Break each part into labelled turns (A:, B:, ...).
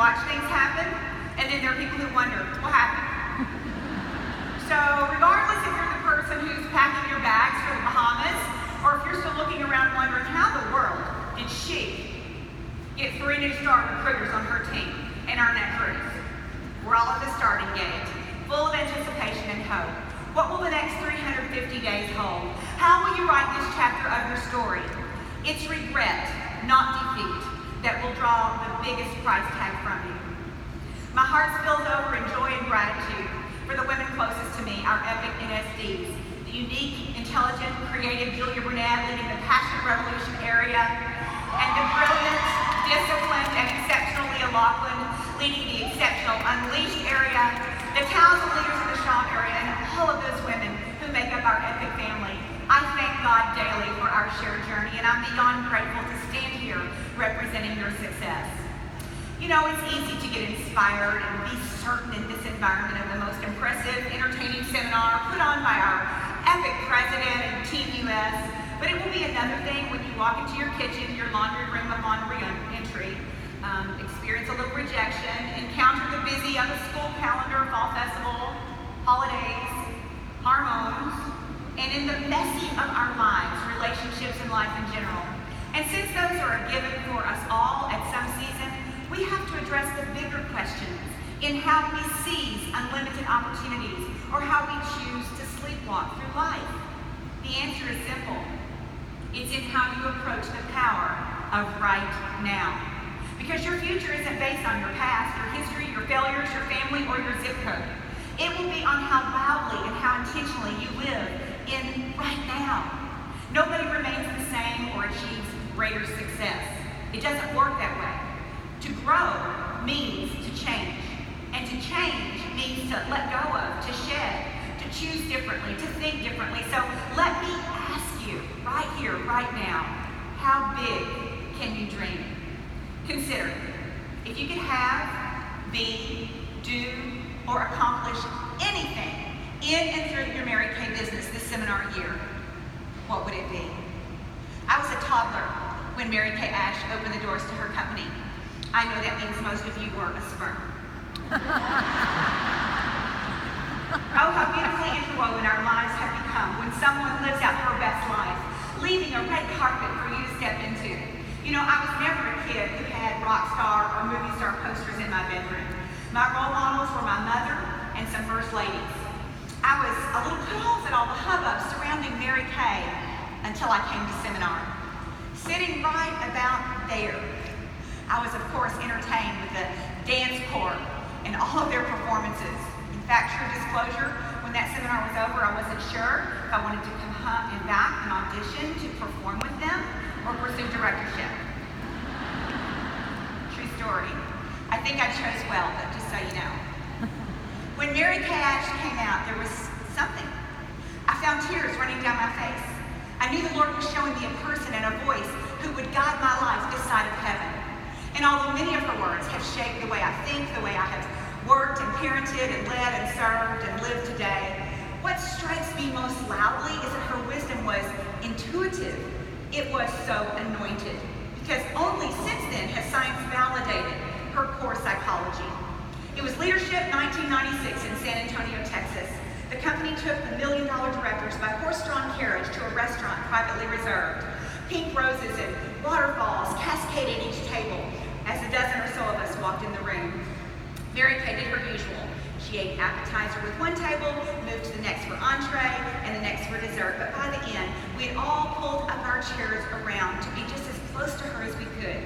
A: watch things happen, and then there are people who wonder, what happened? So regardless if you're the person who's packing your bags for the Bahamas, or if you're still looking around wondering how the world did she get 3 new star recruiters on her team and earn that cruise, we're all at the starting gate, full of anticipation and hope. What will the next 350 days hold? How will you write this chapter of your story? It's regret, not defeat, that will draw the biggest price tag from you. My heart spills over in joy and gratitude for the women closest to me, our epic NSDs, the unique, intelligent, creative Julia Burnett leading the Passion Revolution area, and the brilliant, disciplined, and exceptional Leah Laughlin leading the exceptional Unleashed area, the talented leaders in the Shaw area, and all of those women who make up our epic family. I thank God daily for our shared journey, and I'm beyond grateful to stand here representing your success. You know, it's easy to get inspired and be certain in this environment of the most impressive, entertaining seminar put on by our epic president and Team US, but it will be another thing when you walk into your kitchen, your laundry room upon re-entry, experience a little rejection, encounter the busy on the school calendar, fall festival, holidays, hormones, and in the messy of our lives, relationships and life in general. And since those are a given for us all at some season, we have to address the bigger questions in how we seize unlimited opportunities or how we choose to sleepwalk through life. The answer is simple. It's in how you approach the power of right now. Because your future isn't based on your past, your history, your failures, your family, or your zip code. It will be on how loudly and how intentionally you live in right now. Nobody remains the same or achieves greater success. It doesn't work that way. To grow means to change. And to change means to let go of, to shed, to choose differently, to think differently. So let me ask you, right here, right now, how big can you dream? Consider, if you could have, be, do, or accomplish anything in and through your Mary Kay business this seminar year, what would it be? I was a toddler when Mary Kay Ash opened the doors to her company. I know that means most of you were a sperm. Oh, how beautifully interwoven our lives have become when someone lives out her best life, leaving a red carpet for you to step into. You know, I was never a kid who had rock star or movie star posters in my bedroom. My role models were my mother and some first ladies. I was a little put off at all the hubbub surrounding Mary Kay until I came to seminar. Sitting right about there, I was, of course, entertained with the dance corps and all of their performances. In fact, true disclosure, when that seminar was over, I wasn't sure if I wanted to come back and audition to perform with them or pursue directorship. True story. I think I chose well, but just so you know. When Mary Kay Ash came out, there was something. I found tears running down my face. I knew the Lord was showing me a person and a voice who would guide my life this side of heaven. And although many of her words have shaped the way I think, the way I have worked and parented and led and served and lived today, what strikes me most loudly is that her wisdom was intuitive. It was so anointed. Because only since then has science validated her core psychology. It was Leadership 1996 in San Antonio, Texas. The company took the $1 Million Directors by horse-drawn carriage to a restaurant privately reserved. Pink roses and waterfalls cascaded each table as a dozen or so of us walked in the room. Mary Kay did her usual. She ate appetizer with one table, moved to the next for entree, and the next for dessert. But by the end, we had all pulled up our chairs around to be just as close to her as we could.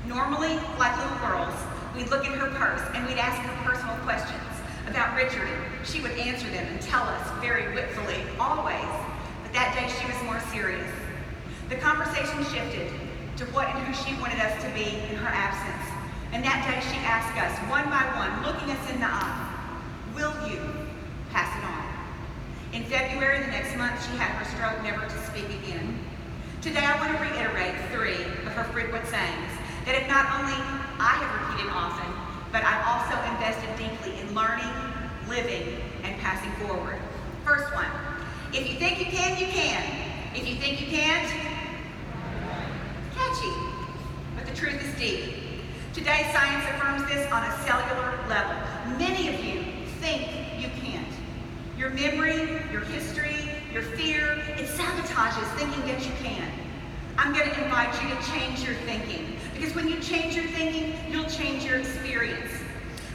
A: Normally, like little girls, we'd look in her purse and we'd ask her personal questions about Richard, and she would answer them and tell us very witfully, always. But that day she was more serious. The conversation shifted to what and who she wanted us to be in her absence. And that day she asked us, one by one, looking us in the eye, will you pass it on? In February the next month, she had her stroke, never to speak again. Today I want to reiterate 3 of her frequent sayings that if not only I have repeated often, but I've also invested deeply in learning, living, and passing forward. First one, if you think you can, you can. If you think you can't, catchy. But the truth is deep. To Today, science affirms this on a cellular level. Many of you think you can't. Your memory, your history, your fear, it sabotages thinking that you can. I'm going to invite you to change your thinking, because when you change your thinking, you'll change your experience.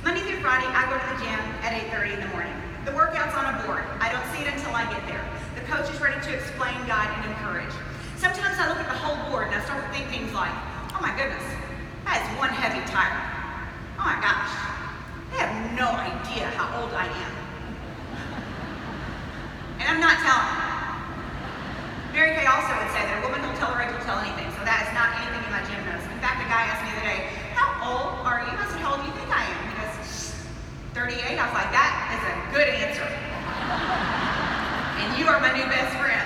A: Monday through Friday, I go to the gym at 8:30 in the morning. The workout's on a board. I don't see it until I get there. The coach is ready to explain, guide, and encourage. Sometimes I look at the whole board and I start to think things like, oh my goodness, that is one heavy tire. Oh my gosh, they have no idea how old I am. And I'm not telling them. Mary Kay also would say that a woman who'll tell her age will tell anything, so that is not anything in my gym notes. In fact, a guy asked me the other day, how old are you? I said, how old do you think I am? He goes, 38. I was like, that is a good answer. And you are my new best friend.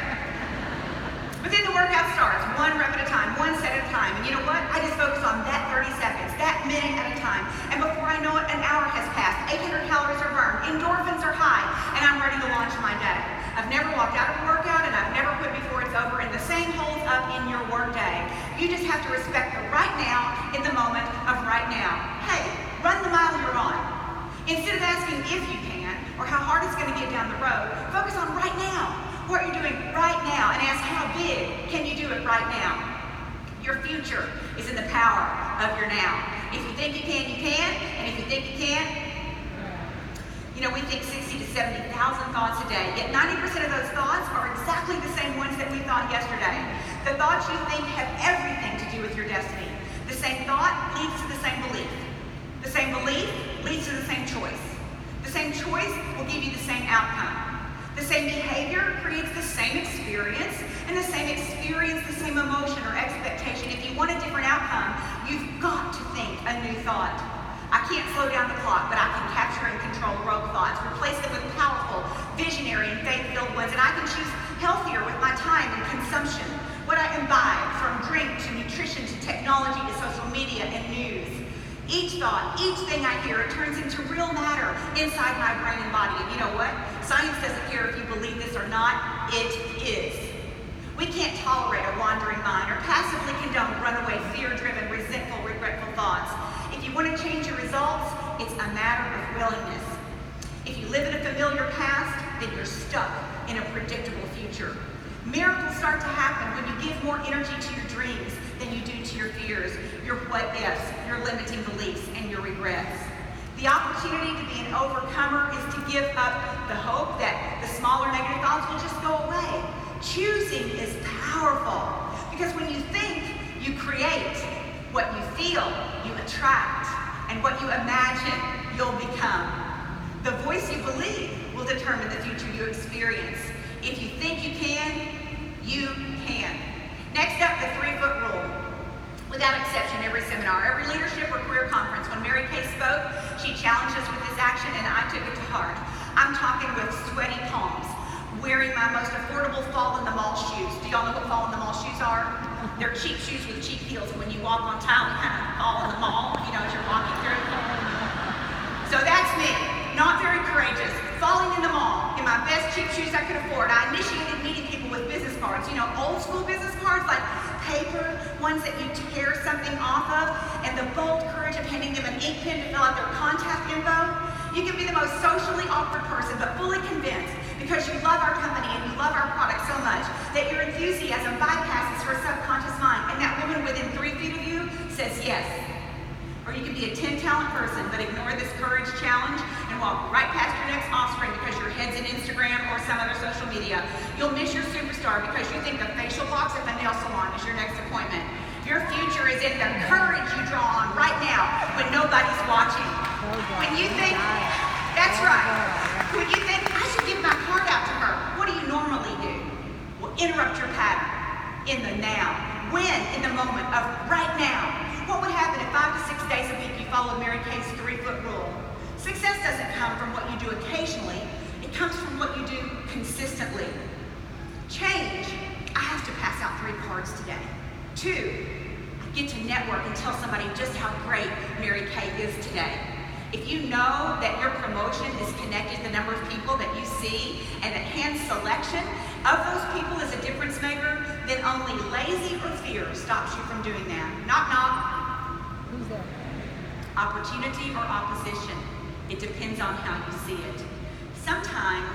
A: But then the workout starts, one rep at a time, one set at a time. And you know what? I just focus on that 30 seconds, that minute at a time. And before I know it, an hour has passed. 800 calories are burned. Endorphins are high. And I'm ready to launch my day. I've never walked out of a workout, and I've never quit before it's over. And the same holds up in your work day. You just have to respect the right now in the moment of right now. Hey, run the mile you're on. Instead of asking if you can, or how hard it's going to get down the road, focus on right now. What you're doing right now, and ask how big can you do it right now. Your future is in the power of your now. If you think you can, you can. And if you think you can't, you know, we think 60 to 70,000 thoughts a day, yet 90% of those thoughts are exactly the same ones that we thought yesterday. The thoughts you think have everything to do with your destiny. The same thought leads to the same belief. The same belief leads to the same choice. The same choice will give you the same outcome. The same behavior creates the same experience, and the same experience, the same emotion or expectation. If you want a different outcome, you've got to think a new thought. I can't slow down the clock, but I can capture and control rogue thoughts, replace them with powerful, visionary, and faith-filled ones, and I can choose healthier with my time and consumption. What I imbibe, from drink to nutrition to technology to social media and news. Each thought, each thing I hear, it turns into real matter inside my brain and body. And you know what? Science doesn't care if you believe this or not, it is. We can't tolerate a wandering mind or passively condone runaway, fear-driven, resentful, regretful thoughts. If you want to change your results, it's a matter of willingness. If you live in a familiar past, then you're stuck in a predictable future. Miracles start to happen when you give more energy to your dreams than you do to your fears, your what-ifs, your limiting beliefs, and your regrets. The opportunity to be an overcomer is to give up the hope that the smaller negative thoughts will just go away. Choosing is powerful, because when you think, you create. What you feel, you attract. And what you imagine, you'll become. The voice you believe will determine the future you experience. If you think you can, you can. Next up, the 3-foot rule. Without exception, every seminar, every leadership or career conference, when Mary Kay spoke, she challenged us with this action, and I took it to heart. I'm talking with sweaty palms, wearing my most affordable fall-in-the-mall shoes. Do y'all know what fall-in-the-mall shoes are? They're cheap shoes with cheap heels, and when you walk on tile, you kind of fall in the mall, you know, as you're walking through. So that's me, not very courageous, falling in the mall in my best cheap shoes I could afford. I initiated meeting people with business cards, you know, old school business cards, like paper, ones that you tear something off of, and the bold courage of handing them an ink pen to fill out their contact info. You can be the most socially awkward person, but fully convinced, because you love our company and you love our product so much, that your enthusiasm bypasses her subconscious mind, and that woman within 3 feet of you says yes. Or you can be a 10-talent person, but ignore this courage challenge and walk right past your next offspring because your head's in Instagram or some other social media. You'll miss your superstar because you think the facial box at the nail salon is your next appointment. Your future is in the courage you draw on right now when nobody's watching. When you think, that's right, when you think, I should give my card out to her, what do you normally do? Well, interrupt your pattern in the now. When in the moment of right now. What would happen if 5 to 6 days a week you followed Mary Kay's 3-foot rule? Success doesn't come from what you do occasionally. It comes from what you do consistently. Change. I have to pass out 3 cards today. 2, I get to network and tell somebody just how great Mary Kay is today. If you know that your promotion is connected to the number of people that you see, and that hand selection of those people is a difference maker, then only lazy or fear stops you from doing that. Knock, knock.
B: Who's that? opportunity or opposition. It depends on how you see it. Sometimes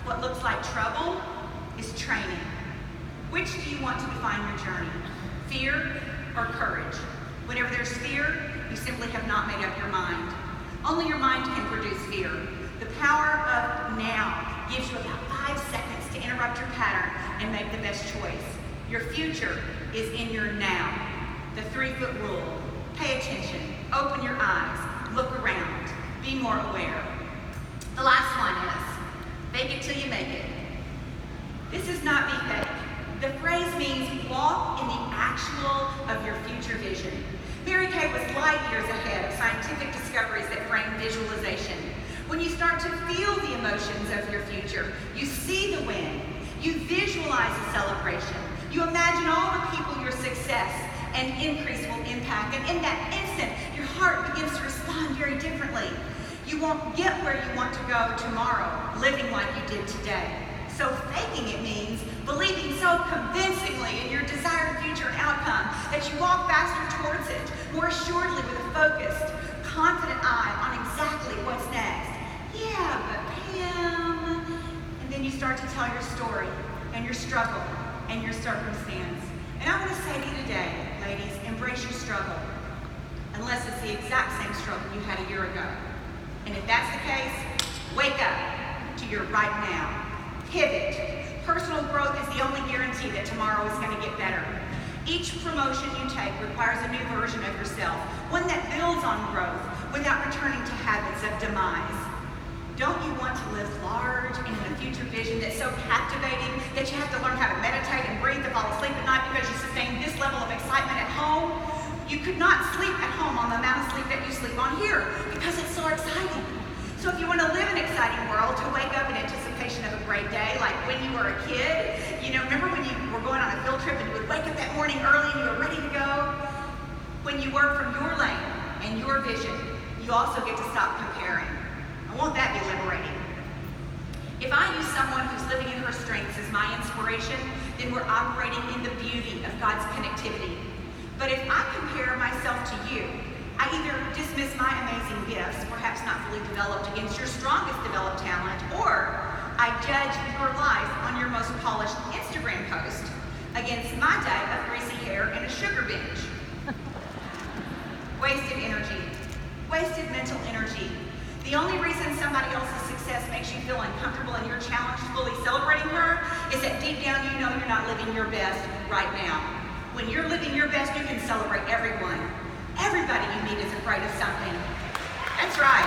B: what looks like trouble is training. Which do you want to define your journey? Fear or courage? Whenever there's fear, you simply have not made up your mind. Only your mind can produce fear. The power of now gives you about 5 seconds to interrupt your pattern and make the best choice. Your future is in your now. The 3-foot rule. Pay attention. Open your eyes. Look around. Be more aware. The last one is, fake it till you make it. This is not be fake. The phrase means walk in the actual of your future vision. Mary Kay was light years ahead of scientific discoveries that frame visualization. When you start to feel the emotions of your future, you see the win. You visualize a celebration. You imagine all the people your success and increase will impact. And in that instant, your heart begins to respond very differently. You won't get where you want to go tomorrow, living like you did today. So faking it means believing so convincingly in your desired future outcome that you walk faster towards it, more assuredly with a focused, confident eye on exactly what's next. Yeah, but Pam. And then you start to tell your story and your struggle and your circumstance. And I want to say to you today, ladies, embrace your struggle, unless it's the exact same struggle you had a year ago. And if that's the case, wake up to your right now. Pivot. Personal growth is the only guarantee that tomorrow is going to get better. Each promotion you take requires a new version of yourself, one that builds on growth without returning to habits of demise. Don't you want to live large and in a future vision that's so captivating that you have to learn how to meditate and breathe to fall asleep at night because you sustain this level of excitement at home? You could not sleep at home on the amount of sleep that you sleep on here because it's so exciting. So if you want to live in an exciting world, to wake up in anticipation of a great day, like when you were a kid, remember when you were going on a field trip and you would wake up that morning early and you were ready to go? When you work from your lane and your vision, you also get to stop comparing. And won't that be liberating? If I use someone who's living in her strengths as my inspiration, then we're operating in the beauty of God's connectivity. But if I compare myself to you, I either dismiss my amazing gifts, perhaps not fully developed, against your strongest developed talent, or I judge your life on your most polished Instagram post against my day of greasy hair and a sugar binge. Wasted energy. Wasted mental energy. The only reason somebody else's success makes you feel uncomfortable and you're challenged fully celebrating her is that deep down you know you're not living your best right now. When you're living your best, you can celebrate everyone. Everybody you meet is afraid of something. That's right.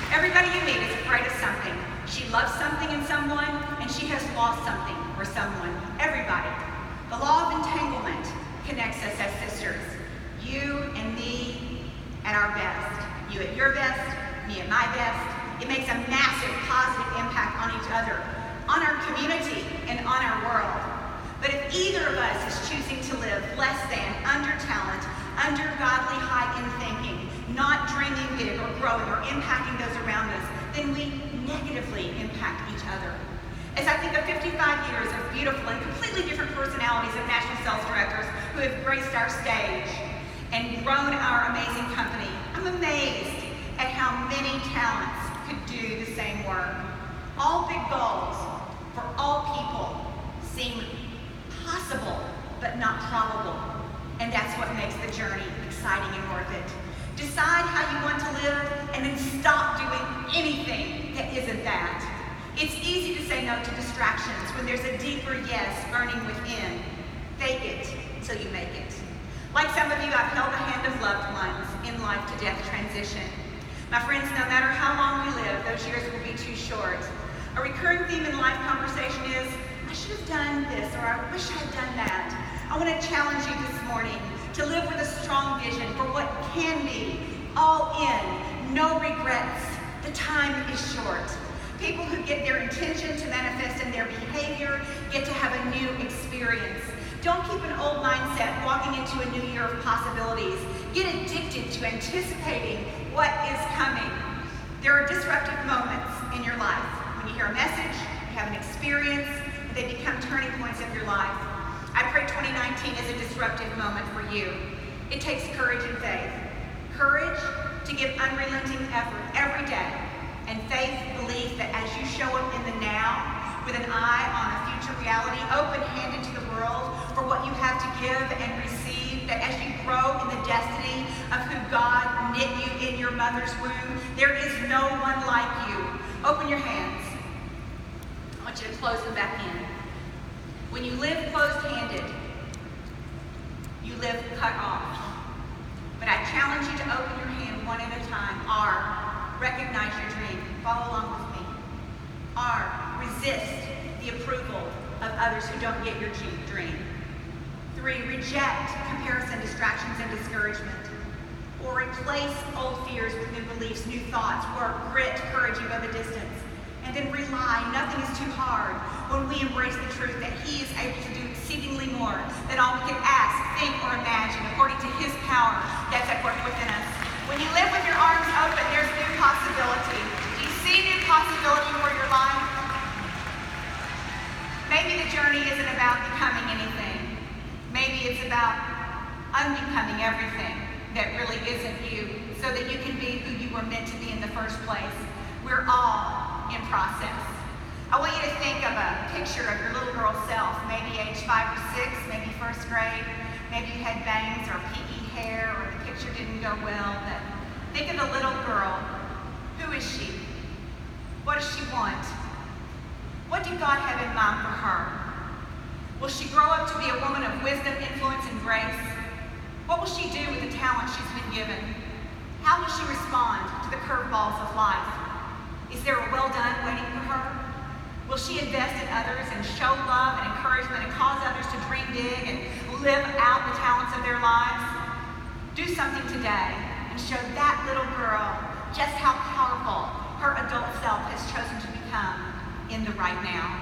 B: Everybody you meet is afraid of something. She loves something in someone, and she has lost something or someone. Everybody. The law of entanglement connects us as sisters. You and me at our best. You at your best, me at my best. It makes a massive positive impact on each other, on our community, and on our world. But if either of us is choosing to live less than, under talent, under godly high-end thinking, not dreaming big or growing or impacting those around us, then we negatively impact each other. As I think of 55 years of beautiful and completely different personalities of national sales directors who have graced our stage and grown our amazing company, I'm amazed at how many talents could do the same work. All big goals for all people seem possible, but not probable. And that's what makes the journey exciting and worth it. Decide how you want to live and then stop doing anything that isn't that. It's easy to say no to distractions when there's a deeper yes burning within. Fake it till you make it. Like some of you, I've held the hand of loved ones in life-to-death transition. My friends, no matter how long we live, those years will be too short. A recurring theme in life conversation is, I should have done this, or I wish I had done that. I want to challenge you this morning to live with a strong vision for what can be, all in, no regrets. The time is short. People who get their intention to manifest in their behavior get to have a new experience. Don't keep an old mindset walking into a new year of possibilities. Get addicted to anticipating what is coming. There are disruptive moments in your life. When you hear a message, you have an experience, they become turning points of your life. I pray 2019 is a disruptive moment for you. It takes courage and faith. Courage to give unrelenting effort every day, and faith, belief that as you show up in the now, with an eye on a future reality, open-handed to the world for what you have to give and receive, that as you grow in the destiny of who God knit you in your mother's womb, there is no one like you. Open your hands. I want you to close them back in. When you live closed-handed, you live cut off. But I challenge you to open your hand one at a time. R, recognize your dream. Follow along with me. R, resist the approval of others who don't get your dream. 3, reject comparison, distractions, and discouragement. Or replace old fears with new beliefs, new thoughts, work, grit, courage, you go the distance. And then rely, nothing is too hard when we embrace the truth that He is able to do exceedingly more than all we can ask, think, or imagine, according to His power that's at work within us. When you live with your arms open, there's new possibility. Do you see new possibility for your life? Maybe the journey isn't about becoming anything. Maybe it's about unbecoming everything that really isn't you, so that you can be who you were meant to be in the first place. We're all in process. I want you to think of a picture of your little girl self, maybe age 5 or 6, maybe first grade. Maybe you had bangs or PE hair, or the picture didn't go well, but think of the little girl. Who is she? What does she want? What did God have in mind for her? Will she grow up to be a woman of wisdom, influence, and grace? What will she do with the talent she's been given? How will she respond to the curveballs of life? Is there a well done waiting for her? Will she invest in others and show love and encouragement and cause others to dream big and live out the talents of their lives? Do something today and show that little girl just how powerful her adult self has chosen to become in the right now.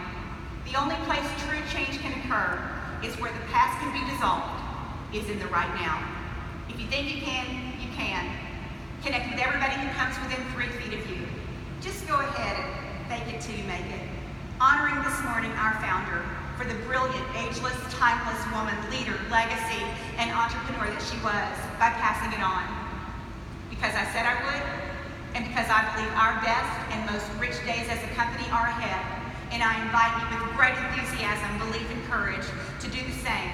B: The only place true change can occur is where the past can be dissolved, is in the right now. If you think you can, you can. Connect with everybody who comes within 3 feet of you. Just go ahead and fake it till you make it. Honoring this morning our founder for the brilliant, ageless, timeless woman, leader, legacy, and entrepreneur that she was by passing it on. Because I said I would, and because I believe our best and most rich days as a company are ahead. And I invite you with great enthusiasm, belief, and courage to do the same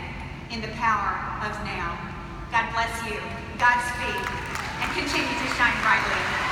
B: in the power of now. God bless you. Godspeed. And continue to shine brightly.